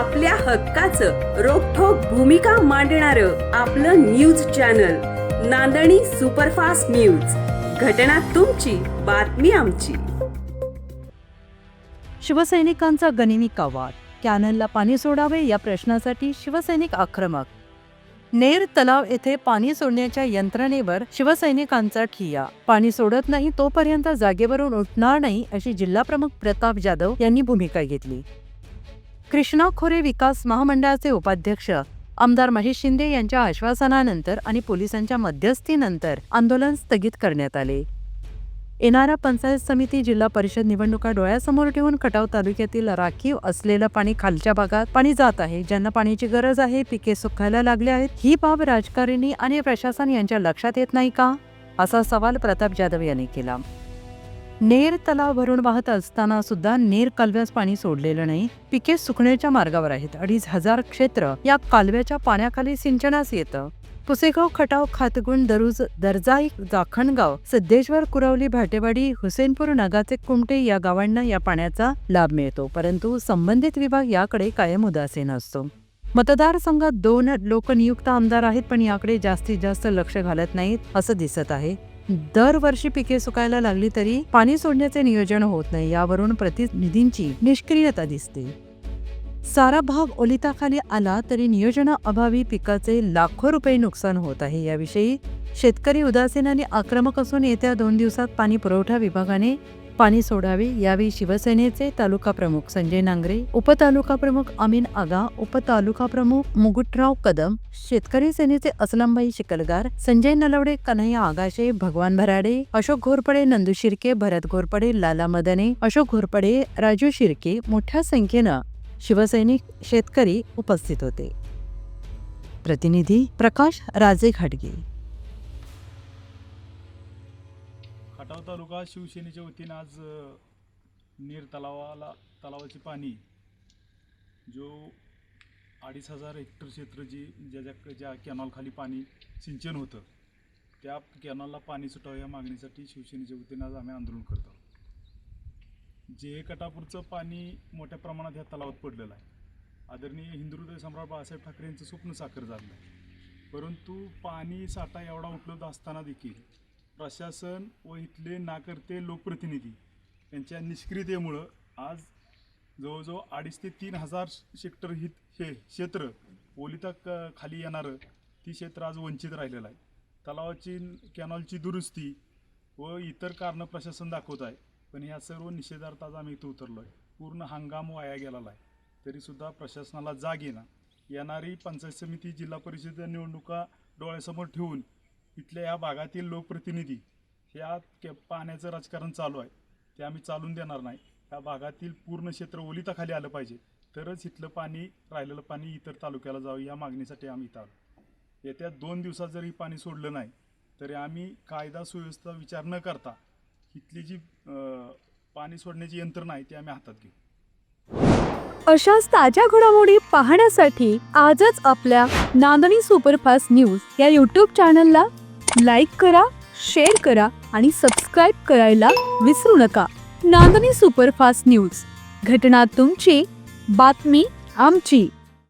आपल्या हक्काचं रोखठोक भूमिका मांडणारं आपलं न्यूज चॅनल नांदणी सुपरफास्ट न्यूज। घटना तुमची, बातमी आमची। शिवसैनिकांचा गनिमी वाद, कॅनलला पाणी सोडावे या प्रश्नासाठी शिवसैनिक आक्रमक। नेर तलाव येथे पाणी सोडण्याच्या यंत्रणेवर शिवसैनिकांचा ठिय्या। पाणी सोडत नाही तोपर्यंत जागेवरून उठणार नाही अशी जिल्हाप्रमुख प्रताप जाधव यांनी भूमिका घेतली। कृष्णा खोरे विकास महामंडळाचे उपाध्यक्ष आमदार महेश शिंदे यांच्या आश्वासनानंतर आणि पोलिसांच्या मध्यस्थीनंतर आंदोलन स्थगित करण्यात आले। येणारा पंचायत समिती जिल्हा परिषद निवडणुका डोळ्यासमोर ठेवून खटाव तालुक्यातील राखीव असलेलं पाणी खालच्या भागात पाणी जात आहे। ज्यांना पाण्याची गरज आहे, पिके सुकायला लागले आहेत, ही बाब राजकारणी आणि प्रशासन यांच्या लक्षात येत नाही का, असा सवाल प्रताप जाधव यांनी केला। नेर तलाव भरून वाहत असताना सुद्धा नेर कालव्यास पाणी सोडलेलं नाही, पिके सुकण्याच्या मार्गावर आहेत। 2,500 क्षेत्र या कालव्याच्या पाण्याखाली सिंचनास येतं। पुसेगाव, खटाव, खातगुण, दरुज, दर्जाई, जाखणगाव, सिद्धेश्वर, कुरवली, भाटेवाडी, हुसेनपूर, नगाचे कुमटे या गावांना या पाण्याचा लाभ मिळतो, परंतु संबंधित विभाग याकडे कायम उदासीन असतो। मतदारसंघात 2 लोकनियुक्त आमदार आहेत, पण याकडे जास्तीत जास्त लक्ष घालत नाहीत असं दिसत आहे। दरवर्षी पिके सुकायला लागली तरी पाणी सोडण्याचे नियोजन होत नाही, यावरून प्रतिनिधींची निष्क्रियता दिसते। सारा भाग ओलिताखाली आला तरी नियोजनाअभावी पिकाचे लाखो रुपये नुकसान होत आहे। याविषयी शेतकरी उदासीन आणि आक्रमक असून येत्या 2 दिवसात पाणी पुरवठा विभागाने पाणी सोडावे। यावेळी शिवसेनेचे तालुका प्रमुख संजय नांगरे, उपतालुका प्रमुख अमीन आगा, उपतालुका प्रमुख मुकुटराव कदम, शेतकरी सेनेचे असलमभाई शिकलगार, संजय नलवडे, कन्हैया आगाशे, भगवान भराडे, अशोक घोरपडे, नंदू शिर्के, भरत घोरपडे, लाला मदने, अशोक घोरपडे, राजू शिर्के, मोठ्या संख्येनं शिवसैनिक, शेतकरी उपस्थित होते। प्रतिनिधी प्रकाश राजे घाटगे। खटाव तालुका शिवसेनेच्या वतीने आज नेर तलावाचे पाणी जो 2,500 हेक्टर क्षेत्र ज्या कॅनॉलखाली पाणी सिंचन होतं, त्या कॅनॉलला पाणी सुटावं या मागणीसाठी शिवसेनेच्या वतीने आज आम्ही आंदोलन करतो। जे कटापूरचं पाणी मोठ्या प्रमाणात ह्या तलावात पडलेलं आहे। आदरणीय हिंदुहृदय सम्राट बाळासाहेब ठाकरे यांचं स्वप्न साकार झालं आहे, परंतु पाणी साठा एवढा उपलब्ध असताना देखील प्रशासन व इथले नाकर्ते लोकप्रतिनिधी यांच्या निष्क्रियतेमुळं आज जवळजवळ 2,500 ते 3,000 हेक्टर हे क्षेत्र ओलिता खाली येणारं ती क्षेत्र आज वंचित राहिलेलं आहे। तलावाची कॅनॉलची दुरुस्ती व इतर कारणं प्रशासन दाखवत आहे, पण ह्या सर्व निषेधार्थ आज आम्ही इथं उतरलो आहे। पूर्ण हंगाम वाया गेलेला आहे, तरीसुद्धा प्रशासनाला जाग येणं। येणारी पंचायत समिती, जिल्हा परिषद निवडणुका डोळ्यासमोर ठेवून इथल्या या भागातील लोकप्रतिनिधी ह्या पाण्याचं राजकारण चालू आहे, ते आम्ही चालून देणार नाही। ह्या भागातील पूर्ण क्षेत्र ओलिताखाली आलं पाहिजे, तरच इथलं पाणी, राहिलेलं पाणी इतर तालुक्याला जावं या मागणीसाठी आम्ही इथं आलो। येत्या 2 दिवसात जर ही पाणी सोडलं नाही तरी आम्ही कायदा सुव्यवस्था विचार न करता इथली जी पाणी सोडण्याची यंत्रणा आहे ती आम्ही हातात घेऊ। अशाच ताज्या घडामोडी पाहण्यासाठी आजच आपल्या नांदणी सुपरफास्ट न्यूज या YouTube चॅनलला लाईक करा, शेअर करा आणि सबस्क्राईब करायला विसरू नका। नांदणी सुपरफास्ट न्यूज, घटना तुमची, बातमी आमची।